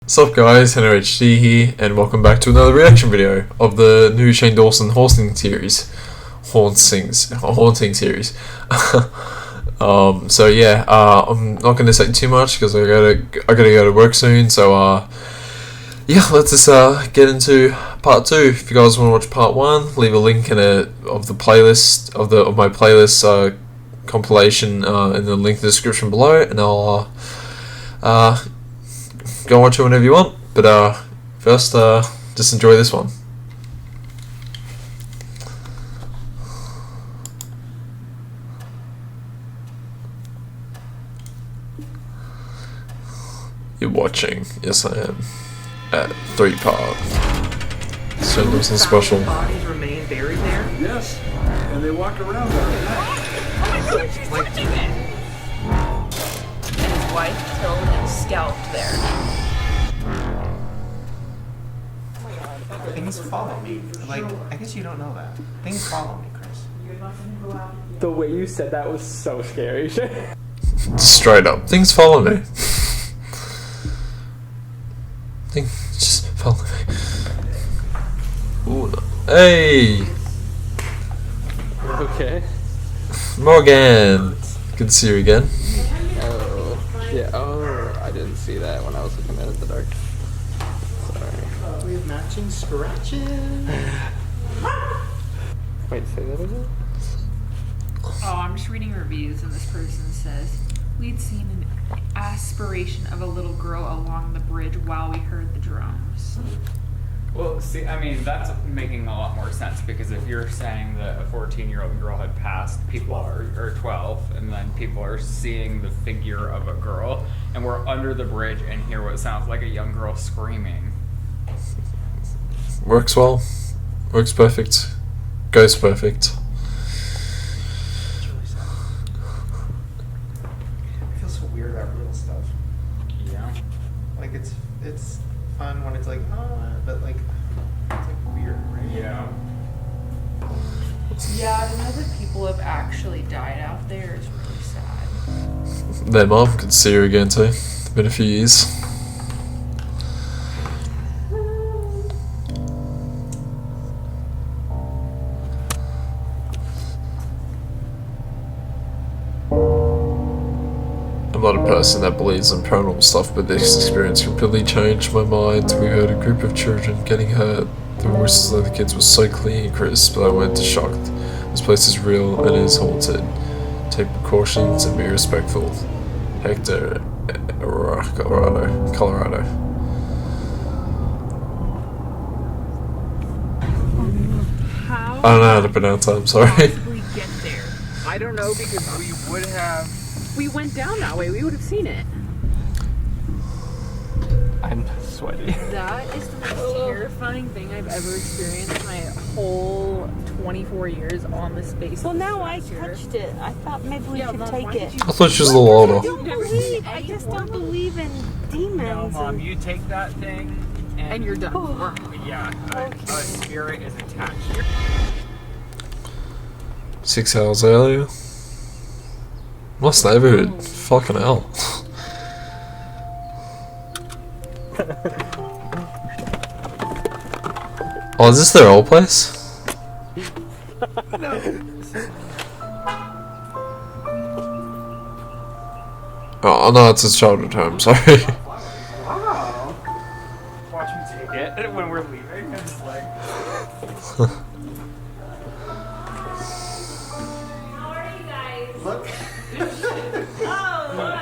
What's up guys, HenryHD here, and welcome back to another reaction video of the new Shane Dawson Haunting series. Haunting series. So yeah, I'm not going to say too much because I gotta go to work soon. So yeah, let's just get into part 2. If you guys want to watch part 1, leave a link of the playlist of my playlist compilation in the link in the description below, and I'll go watch it whenever you want, but first just enjoy this one. You're watching, yes I am, at 3-part. So there's a special. Bodies remain buried there? Yes, and they walk around there at night. Oh my god, she's touching it! And his wife killed and scalped there. Things follow me. Like, I guess you don't know that. Things follow me, Chris. The way you said that was so scary. Straight up, things follow me. Things just follow me. Ooh, hey! Okay. Morgan! Good to see you again. Oh, yeah. Oh, I didn't see that when I was looking at it in the dark. Sorry. We have matching scratches. Wait, say that again? Oh, I'm just reading reviews, and this person says, we'd seen an aspiration of a little girl along the bridge while we heard the drums. Well, see, I mean, that's making a lot more sense, because if you're saying that a 14-year-old girl had passed, people are, or 12, and then people are seeing the figure of a girl, and we're under the bridge and hear what sounds like a young girl screaming. Works well. Works perfect. Goes perfect. It's really sad. I feel so weird about real stuff. Yeah. Like, it's fun when it's like, oh, but like, it's like weird, right? Yeah. Yeah, to know that people have actually died out there is really sad. Their mom, good to see her again too. It's been a few years. I'm not a person that believes in paranormal stuff, but this experience completely changed my mind. We heard a group of children getting hurt. The voices of the kids were so clear and crisp that I went to shocked. This place is real and it is haunted. Take precautions and be respectful. Hector, Colorado. How I don't know how to pronounce that, I'm sorry. possibly get there? I don't know, because we would have... We went down that way, we would have seen it. I'm sweaty. That is the most terrifying thing I've ever experienced in my whole 24 years on the space. Well, now I touched it. I thought maybe we could take it. I thought she was a little I older. don't believe. I just don't believe in demons. No, Mom, you take that thing, And you're done. Yeah, a spirit is attached. 6 hours earlier. What's the neighborhood? Fucking hell. Oh, is this their old place? Oh no, it's his childhood home, sorry. Wow. Watch me take it when we're leaving. I'm just like... Look.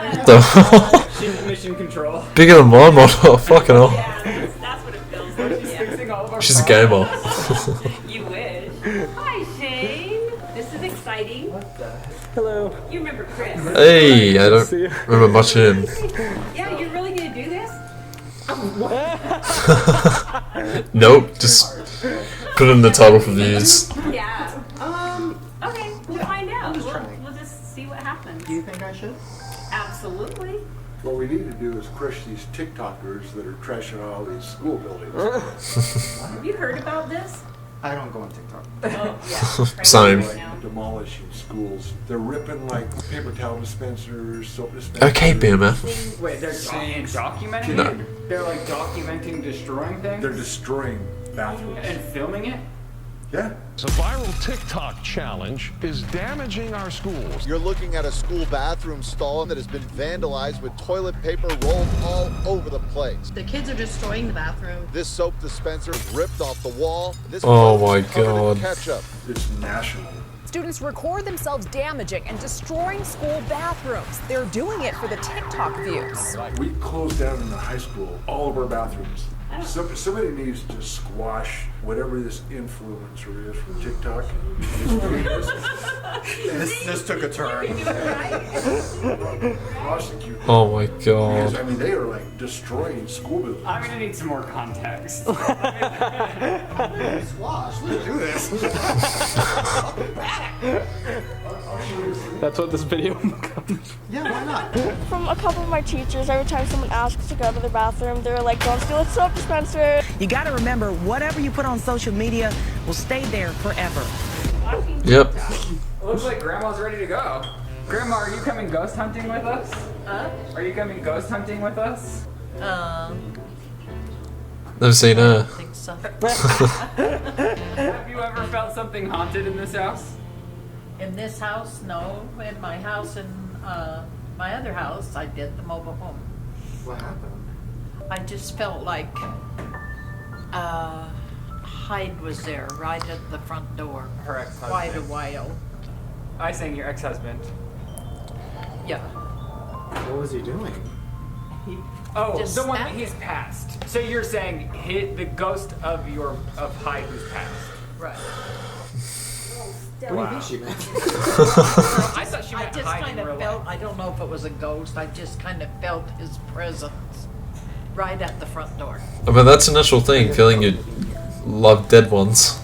What the hell? She's mission control. Bigger than my model, fucking hell. That's what it feels like. She's fixing all of our She's a gamer. You wish. Hi, Shane. This is exciting. Hello. You remember Chris? Hey, I don't remember much of him. Yeah, you're really gonna do this? Nope, just put in the title for views. Yeah. Okay, we'll find out. just trying. We'll just see what happens. Do you think I should? Absolutely. What we need to do is crush these TikTokers that are trashing all these school buildings. Have you heard about this? I don't go on TikTok. Same. Like demolishing schools. They're ripping like paper towel dispensers, soap dispensers. Okay, Boomer. Wait, they're documenting? No. They're like documenting destroying things? They're destroying bathrooms. And filming it? Yeah. The viral TikTok challenge is damaging our schools. You're looking at a school bathroom stall that has been vandalized with toilet paper rolled all over the place. The kids are destroying the bathroom. This soap dispenser is ripped off the wall. This Oh place my is covered in God. ketchup. It's national. Students record themselves damaging and destroying school bathrooms. They're doing it for the TikTok views. We closed down in the high school all of our bathrooms. Somebody needs to squash whatever this influencer is from TikTok. This took a turn. Prosecute them. Oh my Because, god. I mean, they are like destroying school buildings. I'm gonna need some more context. Squash, let's do this. That's what this video becomes. Yeah, why not? From a couple of my teachers, every time someone asks to go to the bathroom, they're like, don't steal a soap dispenser. You gotta remember, whatever you put on social media will stay there forever. Yep. Looks like Grandma's ready to go. Grandma, are you coming ghost hunting with us? Huh? Are you coming ghost hunting with us? Never seen her. I think so. Have you ever felt something haunted in this house? In this house, no. In my house and my other house, I did the mobile home. What happened? I just felt like Hyde was there right at the front door. Her ex-husband. Quite a while. I saying your ex-husband. Yeah. What was he doing? He Oh, just the one that snapped. he's passed. So you're saying the ghost of Hyde who's passed. Right. What do you think she meant? I thought she I meant just Hyde kind in real of felt, life. I don't know if it was a ghost, I just kind of felt his presence right at the front door. I mean, that's a natural thing, feeling you love dead ones.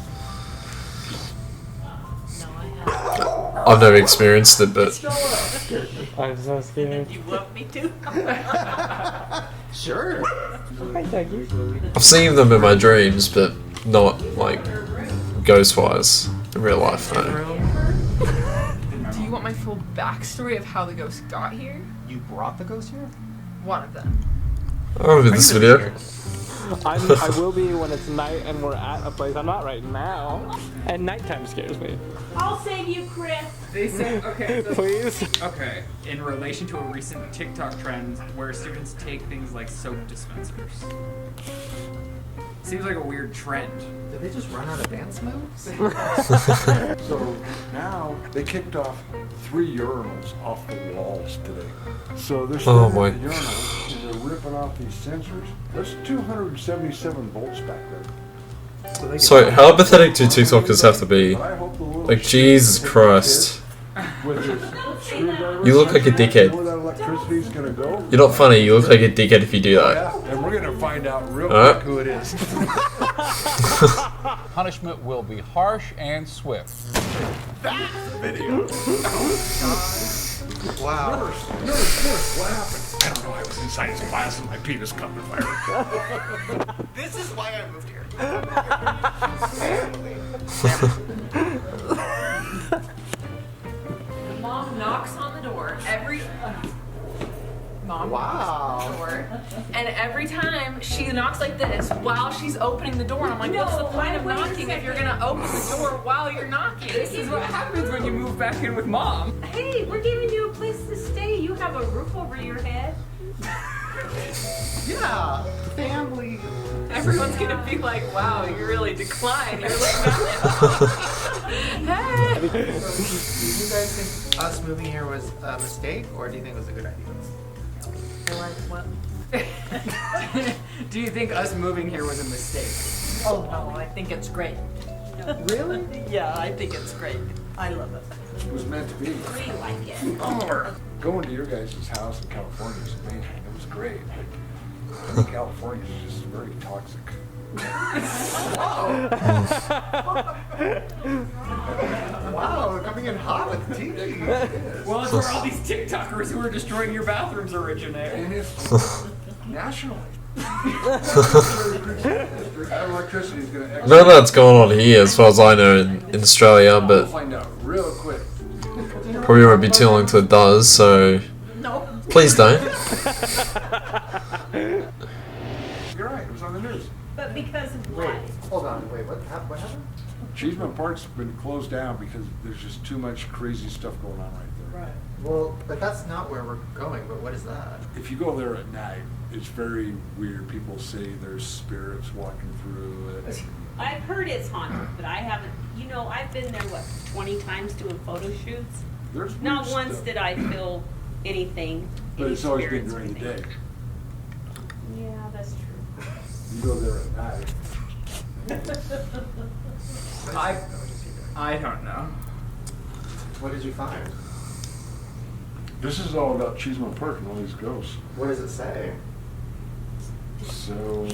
No, I haven't. I've never experienced it, but I'm so scared. You want me to? Sure. Hi, Dougie. I've seen them in my dreams, but not like ghost-wise in real life. No. Do you want my full backstory of how the ghost got here? You brought the ghost here? One of them. I remember this video. I will be when it's night and we're at a place. I'm not right now. And nighttime scares me. I'll save you, Chris. They said, okay, so, Please? okay, in relation to a recent TikTok trend where students take things like soap dispensers. Seems like a weird trend. Did they just run out of dance moves? So now they kicked off 3 urinals off the walls today. So they're Oh standing my- at the urinals and they're ripping off these sensors. There's 277 volts back there. So, how pathetic do TikTokers have to be? But I hope the little Like, Jesus Christ. with his screwdriver You look like a sensor, dickhead. where that electricity's gonna go. You're not funny, you look like a dickhead if you do that. Yeah, and we're gonna find out real Alright. quick who it is. Punishment will be harsh and swift. Wow. Nurse, what happened? I don't know, I was in science class and my penis caught on fire. This is why I moved here. Mom knocks on the door every. Mom knocks on the door, and every time she knocks like this while she's opening the door, and I'm like, what's the point of knocking if you're gonna open the door while you're knocking? This is what happens when you move back in with mom. Hey, we're giving you a place to stay. You have a roof over your head. Yeah. Family. Everyone's gonna be like, wow, you really declined. You're like, hey. Do you guys think us moving here was a mistake, or do you think it was a good idea? Like what? Do you think us moving here was a mistake? Oh no, I think it's great. Really? Yeah, I think it's great. I love it. It was meant to be. We like it. Going to your guys' house in California is amazing. It was great. But I think California is just very toxic. Wow, they're coming in hot with the TV. Well, it's where all these TikTokers who are destroying your bathrooms originate. And it's national. Electricity is going to. None of that's going on here, as far as I know, in Australia, We'll but find out real quick. probably won't be too long till it does, so please don't. You're right, it was on the news. But because of what? Hold on, wait, what happened? Cheeseman Park's been closed down because there's just too much crazy stuff going on right there. Right. Well, but that's not where we're going, but what is that? If you go there at night, it's very weird. People say there's spirits walking through it. I've heard it's haunted, but I haven't, you know, I've been there, 20 times doing photo shoots? There's Not weird once stuff. did I feel anything. But any it's always been spirits or during the day. anything. Yeah, that's true. You go there at night. I don't know. What did you find? This is all about Cheeseman Park and all these ghosts. What does it say? So,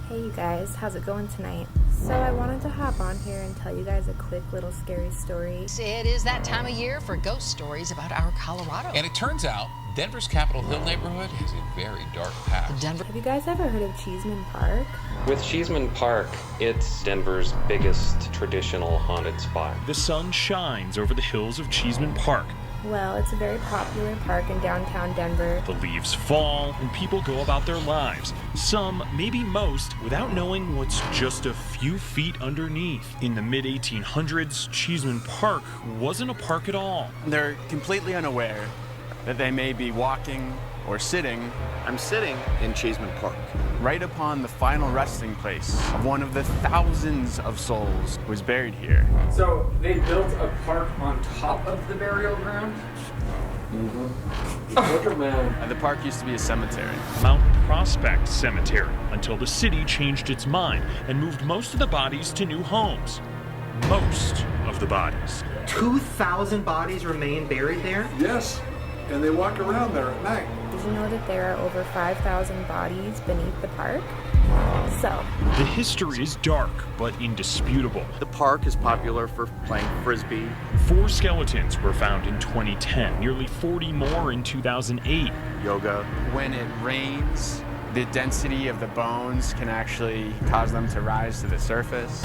Hey you guys, how's it going tonight? So I wanted to hop on here and tell you guys a quick little scary story. It is that time of year for ghost stories about our Colorado. And it turns out Denver's Capitol Hill neighborhood has a very dark past. Have you guys ever heard of Cheeseman Park? With Cheeseman Park, it's Denver's biggest traditional haunted spot. The sun shines over the hills of Cheeseman Park. Well, it's a very popular park in downtown Denver. The leaves fall and people go about their lives. Some, maybe most, without knowing what's just a few feet underneath. In the mid-1800s, Cheeseman Park wasn't a park at all. They're completely unaware that they may be walking or sitting. I'm sitting in Cheeseman Park, right upon the final resting place of one of the thousands of souls who was buried here. So they built a park on top of the burial ground? The park used to be a cemetery. Mount Prospect Cemetery, until the city changed its mind and moved most of the bodies to new homes. Most of the bodies. 2,000 bodies remain buried there? yes, and they walk around there at night. Did you know that there are over 5,000 bodies beneath the park? So, The history is dark, but indisputable. The park is popular for playing frisbee. 4 skeletons were found in 2010, nearly 40 more in 2008. Yoga. When it rains, the density of the bones can actually cause them to rise to the surface.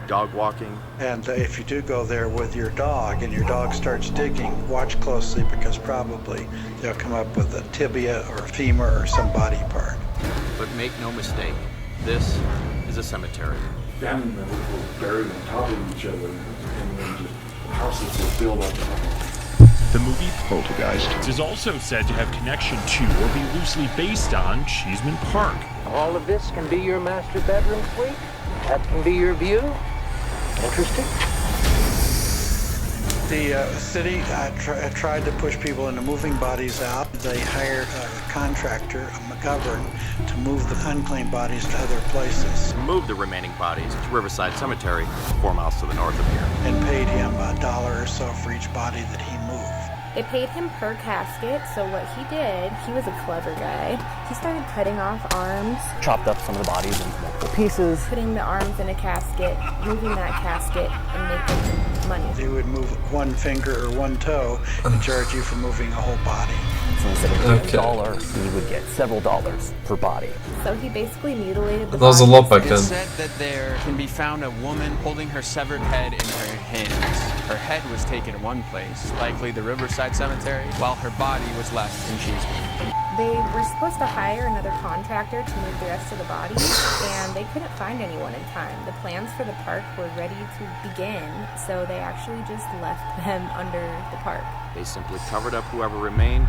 Dog walking. And if you do go there with your dog and your dog starts digging, watch closely because probably they'll come up with a tibia or a femur or some body part. But make no mistake, this is a cemetery. Family members were buried on top of each other, and then just houses were built on top of The movie Poltergeist is also said to have connection to or be loosely based on Cheeseman Park. All of this can be your master bedroom suite. That can be your view. Interesting. The city tried to push people into moving bodies out. They hired a contractor, a McGovern, to move the unclaimed bodies to other places. Move the remaining bodies to Riverside Cemetery, 4 miles to the north of here. And paid him $1 or so for each body that he moved. they paid him per casket, so what he did, he was a clever guy. He started cutting off arms. Chopped up some of the bodies into multiple pieces. Putting the arms in a casket, moving that casket, and making money. They would move one finger or one toe and charge you for moving a whole body. So instead of $1, he would get several dollars per body. So he basically mutilated the That was a lot back then. It's said that there can be found a woman holding her severed head in her hands. Her head was taken in one place, likely the Riverside Cemetery, while her body was left in Cheeseman. They were supposed to hire another contractor to move the rest of the bodies, and they couldn't find anyone in time. The plans for the park were ready to begin, so they actually just left them under the park. They simply covered up whoever remained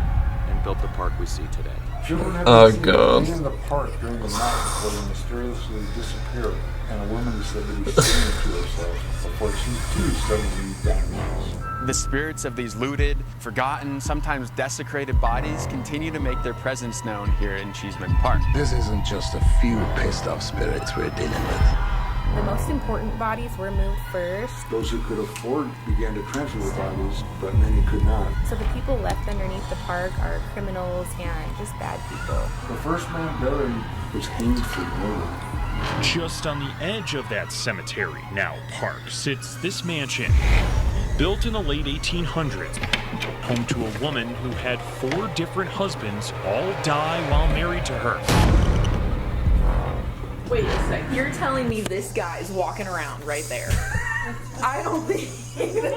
and built the park we see today. Children have Oh, been God. seen in the park during the night before they mysteriously disappeared, and a woman is said to be singing to herself before she too suddenly vanishes. The spirits of these looted, forgotten, sometimes desecrated bodies continue to make their presence known here in Cheeseman Park. This isn't just a few pissed off spirits we're dealing with. The most important bodies were moved first, Those who could afford began to transfer their bodies, but many could not. so the people left underneath the park are criminals and just bad people. The first man buried was hanged for murder. Just on the edge of that cemetery, now park, sits this mansion. Built in the late 1800s, home to a woman who had 4 different husbands all die while married to her. Wait a sec. You're telling me this guy's walking around right there? I don't think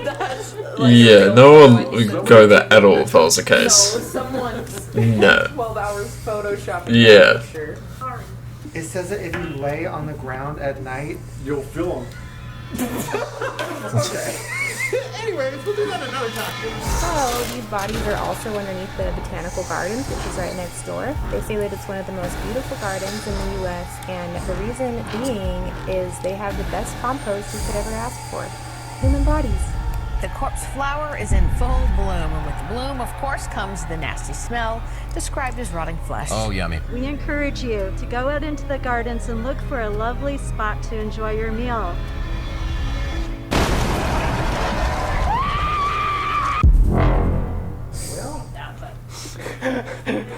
that's. Like, yeah, no one would go there at all if that was the case. No, someone's No. 12 hours photoshopping. Yeah. Sure. It says that if you lay on the ground at night, you'll feel them. Okay. Anyways, we'll do that another time. So, these bodies are also underneath the Botanical Gardens, which is right next door. They say that it's one of the most beautiful gardens in the U.S., and the reason being is they have the best compost you could ever ask for. Human bodies. The corpse flower is in full bloom, and with the bloom, of course, comes the nasty smell, described as rotting flesh. Oh, yummy. We encourage you to go out into the gardens and look for a lovely spot to enjoy your meal.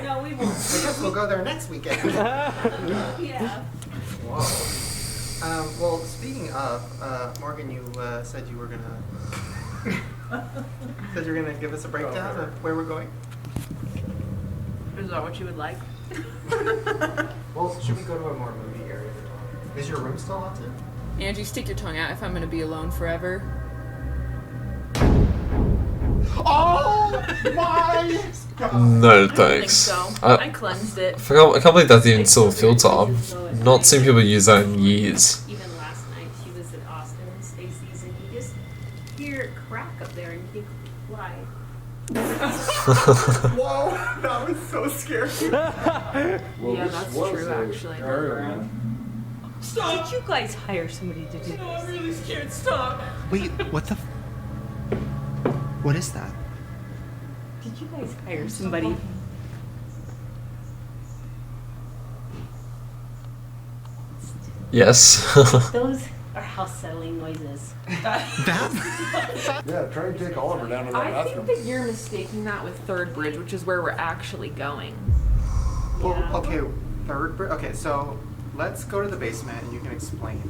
No, we won't. I guess we'll go there next weekend. Yeah. Whoa. Well, speaking of, Morgan, you said you were gonna give us a breakdown of where we're going. Is that what you would like? Well, should we go to a more movie area? Is your room still haunted? Angie, stick your tongue out if I'm gonna be alone forever. Oh my god! No thanks. I don't think so. I cleansed it. I can't believe that's even still a filter. I've not seen people use that in years. Even last night, she was at Austin and Stacy's, and you just hear it crack up there, and you think, why? Whoa, that was so scary. Yeah, that's true, actually. Stop! Did you guys hire somebody to do this? No, I'm really scared. Stop. Wait, what the? What is that? Did you guys hire somebody? Yes. Those are house settling noises. Yeah, try and take Oliver down to that I bathroom. think that you're mistaking that with Third Bridge, which is where we're actually going. Well, okay, okay, so let's go to the basement and you can explain.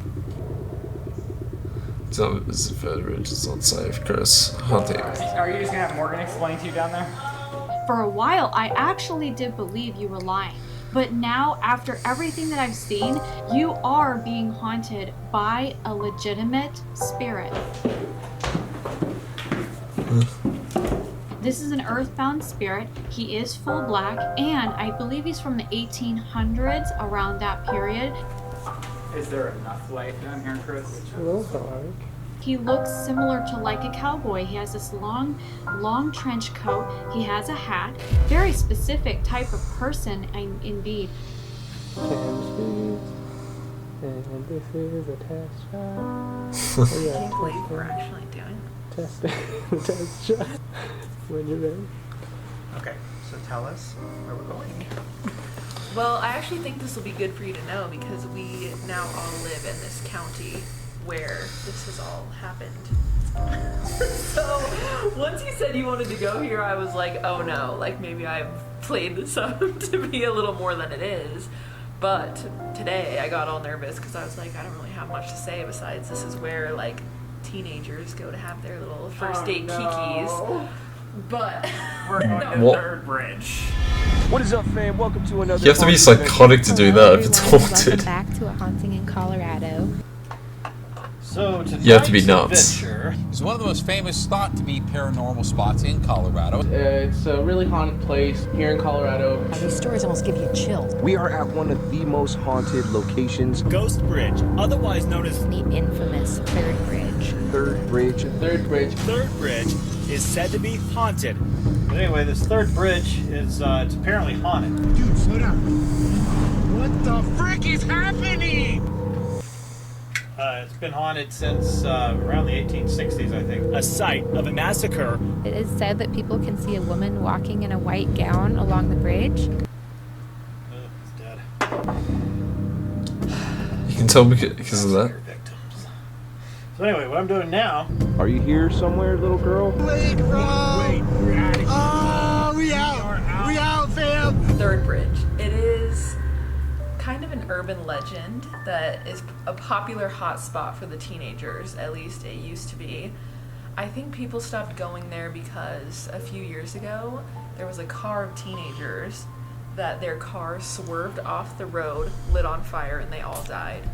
So this is Third Bridge. It's not safe, Chris. Hunting. Are you just gonna have Morgan explain to you down there? For a while, I actually did believe you were lying. But now, after everything that I've seen, you are being haunted by a legitimate spirit. This is an earthbound spirit. He is full black, and I believe he's from the 1800s, around that period. Is there enough light down here, Chris? A little dark. He looks similar to like a cowboy. He has this long trench coat. He has a hat. Very specific type of person, indeed. And this is a test shot. I can't believe we're actually doing Testing the test shot. When you're ready. Okay, so tell us where we're going. Well, I actually think this will be good for you to know because we now all live in this county where this has all happened. So once you said you wanted to go here, I was like, oh no, like maybe I've played this up to be a little more than it is. But today I got all nervous because I was like, I don't really have much to say besides this is where like teenagers go to have their little first date kikis. But we're going to What? Third Bridge. What is up, fam? Welcome to another. You have to be psychotic to do that if it's Welcome haunted. back to a haunting in Colorado. So You have to be nuts. It's one of the most famous, thought to be paranormal spots in Colorado. It's a really haunted place here in Colorado. These stories almost give you chills. We are at one of the most haunted locations. Ghost Bridge, otherwise known as The infamous Third Bridge. Third Bridge. Third Bridge. Third Bridge, is said to be haunted. But anyway, this Third Bridge is it's apparently haunted. Dude, slow down. What the frick is happening? It's been haunted since around the 1860s, I think. A site of a massacre. It is said that people can see a woman walking in a white gown along the bridge. It's dead. You can tell because of that. So anyway, what I'm doing now... Are you here somewhere, little girl? Wait, we're out of here. Oh, we out. We out, fam. Third Bridge. It is kind of an urban legend that is a popular hotspot for the teenagers, at least it used to be. I think people stopped going there because a few years ago there was a car of teenagers that their car swerved off the road, lit on fire, and they all died.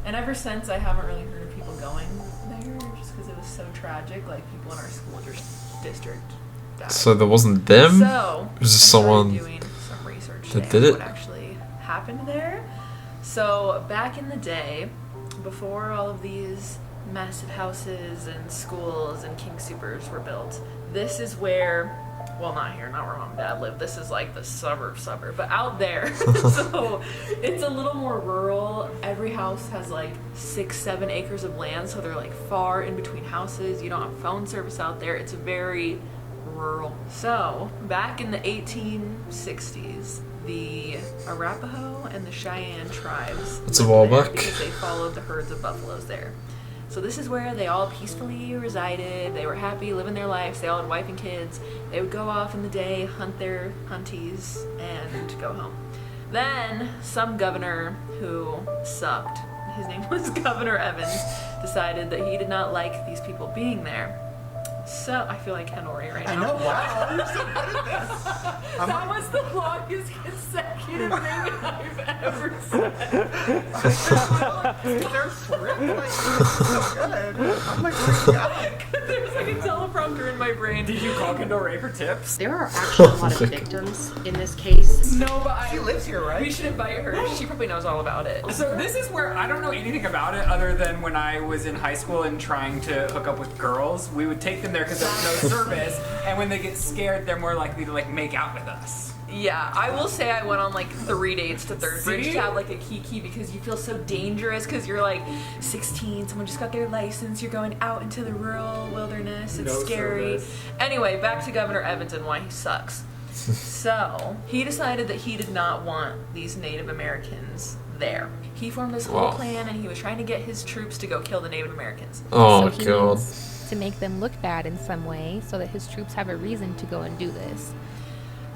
And ever since, I haven't really heard of people going there just because it was so tragic. Like, people in our school district died. So there wasn't them? So, it was just I started someone doing some research that there, did it? what actually happened there. So, back in the day, before all of these massive houses and schools and King Supers were built, this is where, well, not here, not where Mom and Dad live. This is like the suburb, but out there. So it's a little more rural. Every house has like 6-7 acres of land, so they're like far in between houses. You don't have phone service out there. It's very rural. So back in the 1860s, the Arapaho and the Cheyenne tribes That's a while lived there back. because they followed the herds of buffaloes there. So this is where they all peacefully resided. They were happy living their lives. They all had wife and kids. They would go off in the day, hunt their hunties, and go home. Then some governor who sucked, his name was Governor Evans, decided that he did not like these people being there. So I feel like Kendall Ray right now. I know. Wow, you're so good at this. That was the longest consecutive thing I've ever said. Is there a script? Like, so good. I'm like, oh my god. There's like a teleprompter in my brain. Did you call Kendall Ray for tips? There are actually a lot of victims in this case. No, but She lives here, right? we should invite her. She probably knows all about it. So this is where I don't know anything about it other than when I was in high school and trying to hook up with girls, we would take them there because there was no service, and when they get scared, they're more likely to like make out with us. Yeah, I will say I went on like 3 dates to Third Bridge See? to have like a kiki because you feel so dangerous because you're like 16, someone just got their license, you're going out into the rural wilderness, it's No scary. service. Anyway, back to Governor Evans and why he sucks. So, he decided that he did not want these Native Americans there. He formed this whole Wow. plan and he was trying to get his troops to go kill the Native Americans. Oh, So he God. needs to make them look bad in some way so that his troops have a reason to go and do this.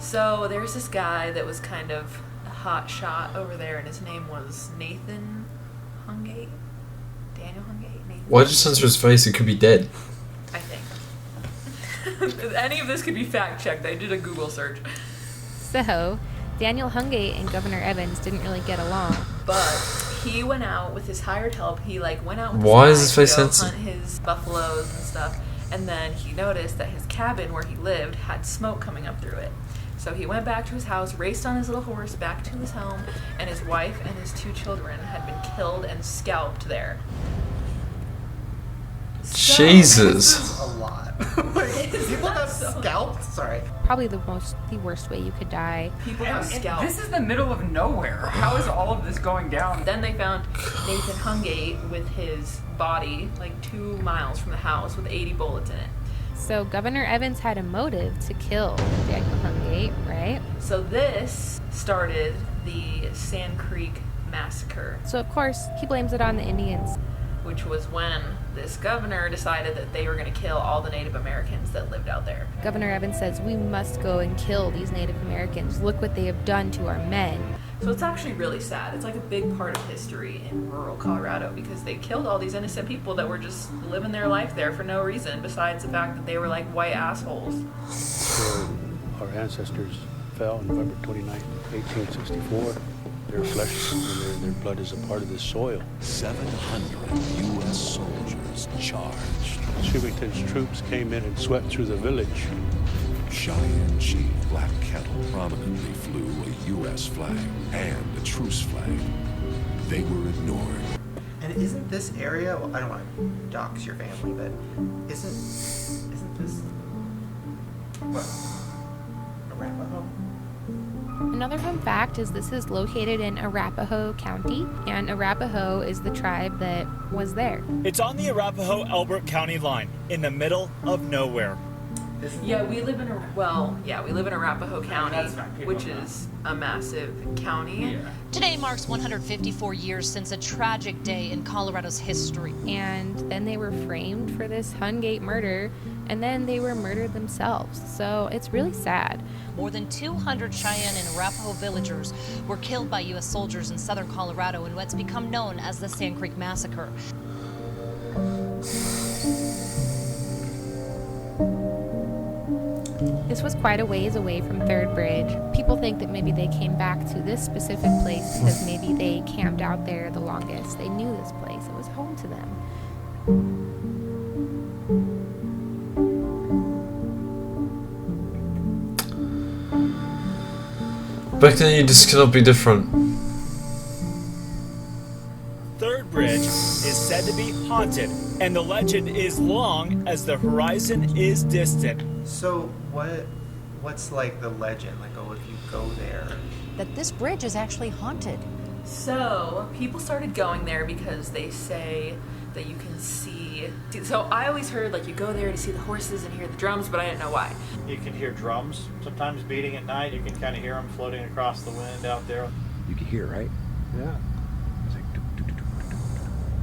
So there's this guy that was kind of a hot shot over there, and his name was Nathan Hungate. Daniel Hungate? Nathan. Why'd you censor his face? He could be dead. I think. Any of this could be fact checked. I did a Google search. So, Daniel Hungate and Governor Evans didn't really get along. But he went out with his hired help. He like went out with Why his is his guys face to go censored? hunt his buffaloes and stuff. And then he noticed that his cabin where he lived had smoke coming up through it. So he went back to his house, raced on his little horse back to his home, and his wife and his 2 children had been killed and scalped there. Jesus. A lot. Like, people got scalped? Sorry. Probably the worst way you could die. People And got scalped. this is the middle of nowhere. How is all of this going down? Then they found Nathan Hungate with his body like 2 miles from the house with 80 bullets in it. So Governor Evans had a motive to kill Daniel Hungate, right? So this started the Sand Creek Massacre. So of course he blames it on the Indians. Which was when this governor decided that they were going to kill all the Native Americans that lived out there. Governor Evans says, we must go and kill these Native Americans. Look what they have done to our men. So it's actually really sad. It's like a big part of history in rural Colorado because they killed all these innocent people that were just living their life there for no reason besides the fact that they were like white assholes. So our ancestors fell on November 29, 1864. Their flesh and their blood is a part of the soil. 700 U.S. soldiers charged. Chivington's troops came in and swept through the village. Cheyenne Chief Black Kettle prominently flew a U.S. flag and a truce flag. They were ignored. And isn't this area? Well, I don't want to dox your family, but isn't this what? Arapaho? Another fun fact is this is located in Arapaho County, and Arapaho is the tribe that was there. It's on the Arapaho-Elbert County line, in the middle of nowhere. Yeah, we live in Arapaho County, which is a massive county. Today marks 154 years since a tragic day in Colorado's history. And then they were framed for this Hungate murder, and then they were murdered themselves. So it's really sad. More than 200 Cheyenne and Arapaho villagers were killed by U.S. soldiers in southern Colorado in what's become known as the Sand Creek Massacre. This was quite a ways away from Third Bridge. People think that maybe they came back to this specific place because maybe they camped out there the longest. They knew this place. It was home to them. Back then, you just cannot be different. Third Bridge is said to be haunted, and the legend is long as the horizon is distant. So what's like the legend? Like, oh, if you go there, That this bridge is actually haunted. So people started going there because they say that you can see. So I always heard like you go there to see the horses and hear the drums, but I didn't know why. You can hear drums sometimes beating at night. You can kind of hear them floating across the wind out there. You can hear, right? Yeah.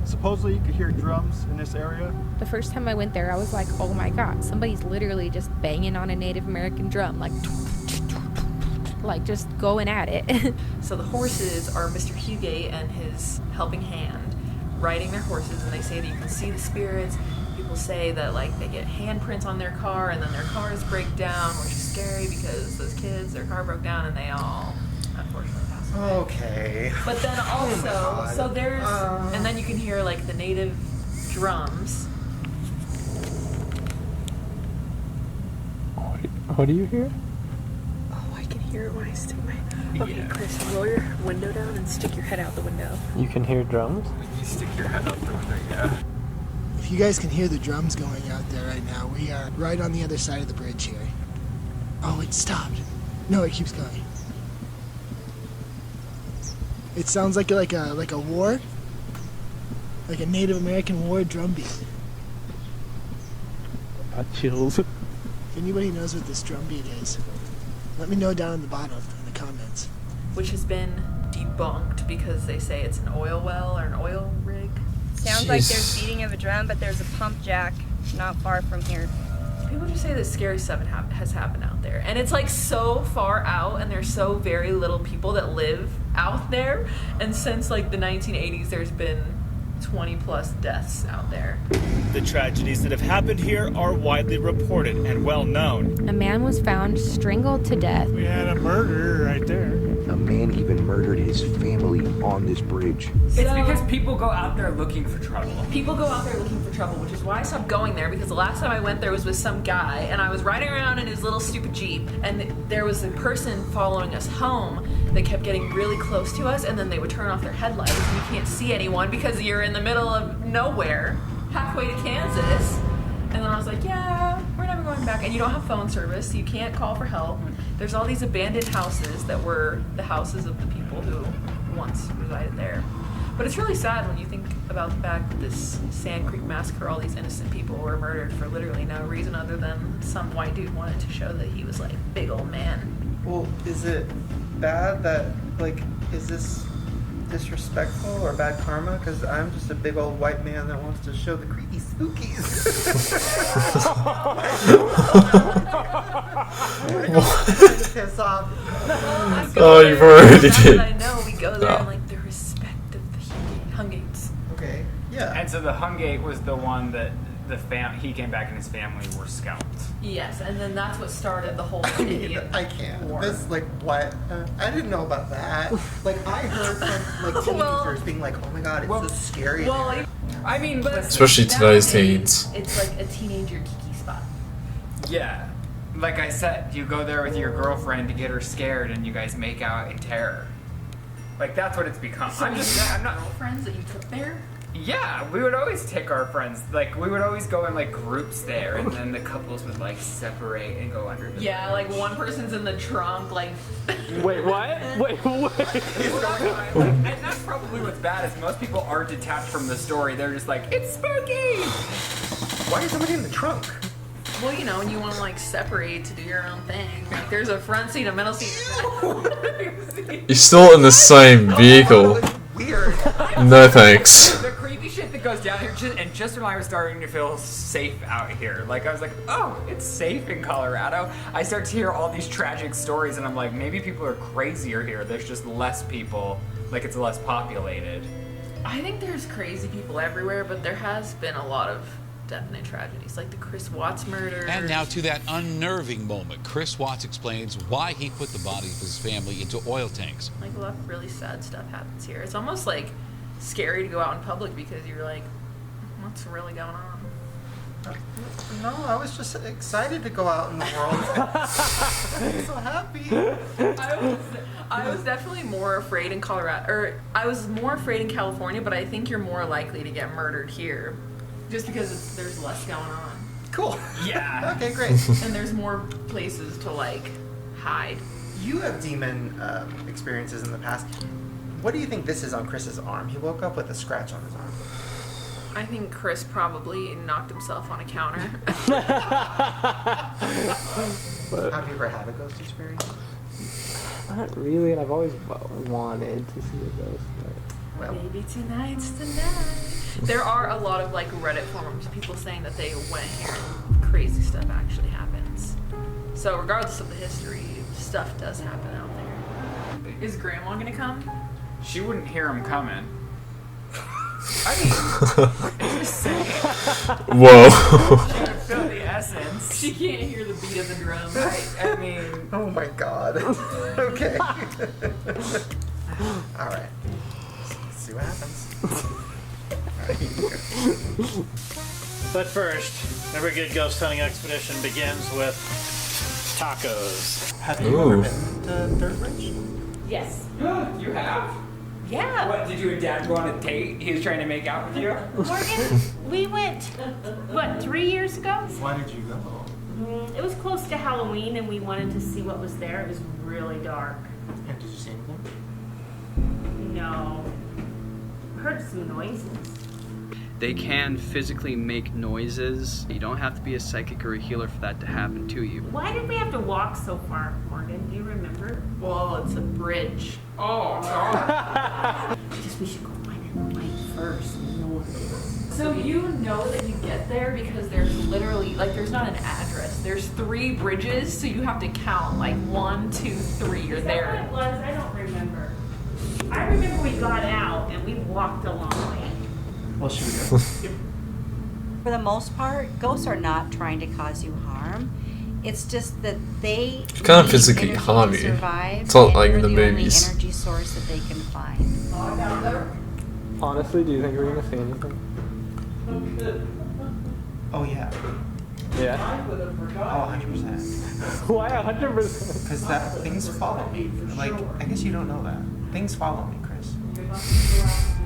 Supposedly you could hear drums in this area. The first time I went there, I was like, oh my god, somebody's literally just banging on a Native American drum, like just going at it. So the horses are Mr. Hugate and his helping hand riding their horses, and they say that you can see the spirits. People say that like they get handprints on their car, and then their cars break down, which is scary because those kids, their car broke down, and they all unfortunately passed away. okay. But then also, so there's, and then you can hear like the native drums. What do you hear? Oh, I can hear it when I stick my... Okay, Chris, roll your window down and stick your head out the window. You can hear drums? You stick your head out the window, yeah. If you guys can hear the drums going out there right now, we are right on the other side of the bridge here. Oh, it stopped. No, it keeps going. It sounds like a war, like a Native American war drum beat. Got chills. If anybody knows what this drum beat is, let me know down in the bottom in the comments. Which has been debunked because they say it's an oil well or an oil rig. Sounds like there's beating of a drum, but there's a pump jack not far from here. People just say that scary stuff has happened out there. And it's like so far out, and there's so very little people that live out there. And since like the 1980s, there's been 20 plus deaths out there. The tragedies that have happened here are widely reported and well known. A man was found strangled to death. We had a murderer right there. A man even murdered his family on this bridge. It's because people go out there looking for trouble. People go out there looking for trouble, which is why I stopped going there, because the last time I went there was with some guy, and I was riding around in his little stupid Jeep, and there was a person following us home that kept getting really close to us, and then they would turn off their headlights, and you can't see anyone because you're in the middle of nowhere, halfway to Kansas. And then I was like, yeah, we're never going back. And you don't have phone service, so you can't call for help. There's all these abandoned houses that were the houses of the people who once resided there. But it's really sad when you think about the fact that this Sand Creek Massacre, all these innocent people were murdered for literally no reason other than some white dude wanted to show that he was like a big old man. Well, is it bad that, like, is this disrespectful or bad karma? Because I'm just a big old white man that wants to show the creepy spookies. Piss off. Oh, you've already did. I know, we go there and like the respect of the Hungates. Okay, yeah. And so the Hungate was the one that he came back and his family were scalped. Yes, and then that's what started the whole I can't. This, like, what? I didn't know about that. Like, I heard from, like, teenagers being like, oh my god, it's so scary. Well, I mean, but Especially today's teens. It's like a teenager kiki spot. yeah, like I said, you go there with your girlfriend to get her scared, and you guys make out in terror. Like that's what it's become. So I'm not girlfriends that you took there. Yeah, we would always take our friends. Like we would always go in like groups there, and then the couples would like separate and go under. The Yeah, like one person's in the trunk, like. Wait, what? Wait. And that's probably what's bad is most people are detached from the story. They're just like, it's spooky. Why is somebody in the trunk? Well, you know, and you want to like separate to do your own thing. Like there's a front seat, a middle seat. You're still in the same vehicle. Weird. No thanks. The creepy shit that goes down here, just when I was starting to feel safe out here, like I was like, oh, it's safe in Colorado. I start to hear all these tragic stories, and I'm like, maybe people are crazier here. There's just less people, like it's less populated. I think there's crazy people everywhere, but there has been a lot of definite tragedies, like the Chris Watts murder. And now to that unnerving moment. Chris Watts explains why he put the bodies of his family into oil tanks. Like, a lot of really sad stuff happens here. It's almost like scary to go out in public because you're like, what's really going on? No, I was just excited to go out in the world. I'm so happy. I was definitely more afraid in Colorado, or I was more afraid in California, but I think you're more likely to get murdered here, just because there's less going on. Cool. Yeah. Okay, great. And there's more places to like hide. You have demon experiences in the past. What do you think this is on Chris's arm? He woke up with a scratch on his arm. I think Chris probably knocked himself on a counter. Have you ever had a ghost experience? Not really, and I've always wanted to see a ghost. Well, maybe tonight's the night. There are a lot of like Reddit forums, people saying that they went here and crazy stuff actually happens. So regardless of the history, stuff does happen out there. Is Grandma gonna come? She wouldn't hear him coming. I mean, just saying. Whoa. She would feel the essence. She can't hear the beat of the drum. I mean... Oh my god. Okay. Alright. Let's see what happens. But first, every good ghost hunting expedition begins with tacos. Have you ever been to Third Bridge? Yes. You have? Yeah. What, did you and Dad go on a date? He was trying to make out with you? Morgan, we went, what, 3 years ago? Why did you go? It was close to Halloween and we wanted to see what was there. It was really dark. And did you see anything? No. Heard some noises. They can physically make noises. You don't have to be a psychic or a healer for that to happen to you. Why did we have to walk so far, Morgan? Do you remember? Well, it's a bridge. Oh, God. I guess we should go find a light first and know what it is. So you know that you get there because there's literally, like, there's not an address. There's 3 bridges, so you have to count, like, 1, 2, 3, you're Is there. that what it was? I don't remember. I remember we got out and we walked a long way. Well, should we go? For the most part, ghosts are not trying to cause you harm. It's just that they can't need physically energy harm to you. survive, It's not and like you're in the the only movies. energy source that they can find. Honestly, do you think we're gonna see anything? Oh, yeah. Yeah? Oh, 100%. Why 100%? Because that things follow me. Like, I guess you don't know that. Things follow me, Chris.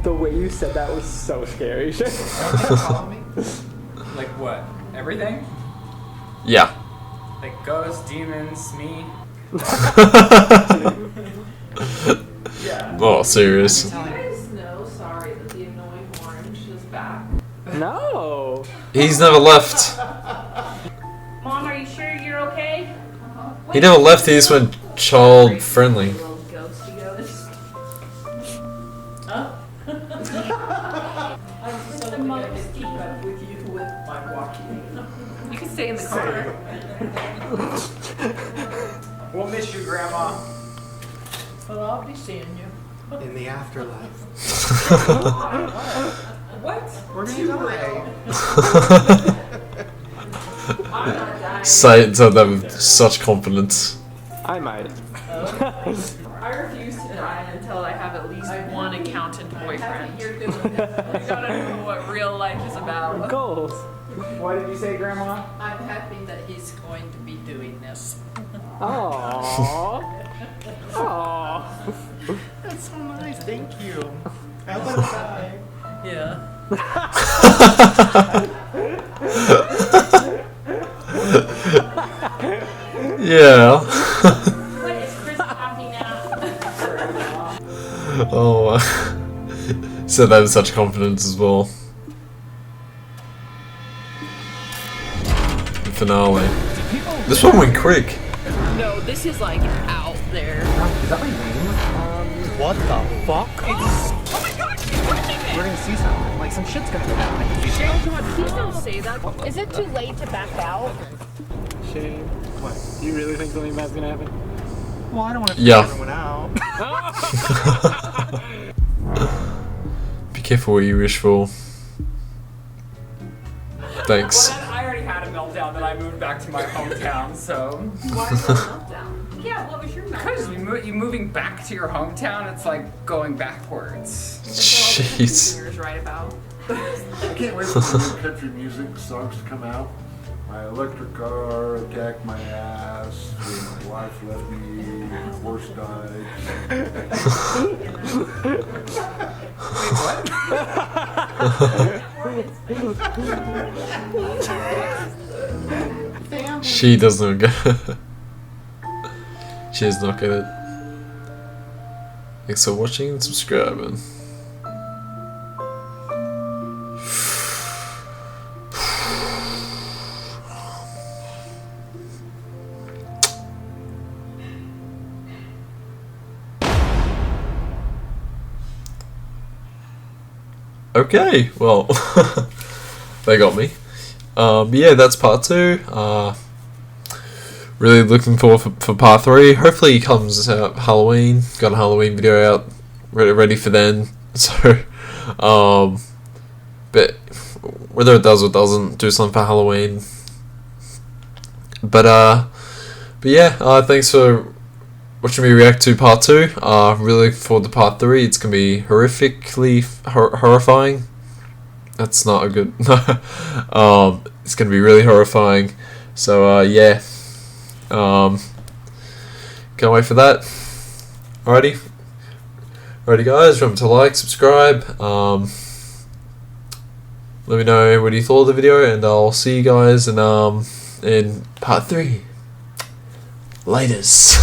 The way you said that was so scary. Follow me? Like what? Everything? Yeah. Like ghosts, demons, me? Yeah. Oh, serious. Do you guys know, sorry, that the annoying orange is back? No. He's never left. Mom, are you sure you're okay? He never left. He just went child friendly. Little ghosty ghost. Huh? I'm so gonna keep up with you with my walking. You can stay in the car. We'll miss you, Grandma. But I'll be seeing you. In the afterlife. What? We're gonna I'm not dying. Say it to them with such confidence. I might. I refuse to die until I have at least one accountant boyfriend. You gotta know what real life is about. Goals. What did you say, Grandma? I'm happy that he's going to be doing this. Aww. Aww. That's so nice. Thank you. I hope I don't die. Yeah. Yeah. What is Chris happy now? Oh. Said that with such confidence as well. The finale. This one went quick. No, this is like out there. Is that my name? What the fuck? Oh my god, she's watching it! We're gonna see something. Like, some shit's gonna go down. Oh god, please don't say that. Is it too late to back out? Shane, what? Do you really think something bad's gonna happen? Well, I don't want to Yeah. freak everyone out. Be careful what you wish for. Thanks. Well, I already had a meltdown that I moved back to my hometown, so. Why is that meltdown? Yeah, what was your Because you moving back to your hometown, it's like going backwards. Jeez. You're right about. I can't wait for the new country music songs to come out. My electric car attacked my ass. My wife left me. My horse died. She doesn't get it. She does not get it. Thanks for watching and subscribing. Okay, well, they got me. Yeah, that's part 2. Really looking forward for part 3. Hopefully it comes out Halloween. Got a Halloween video out ready for then. So, but whether it does or doesn't, do something for Halloween. But yeah, thanks for watching me react to part 2. Really looking forward to part 3. It's gonna be horrifically horrifying. That's not a good. It's gonna be really horrifying. So yeah. Can't wait for that. Alrighty guys, remember to like, subscribe, let me know what you thought of the video, and I'll see you guys in part 3. Laters.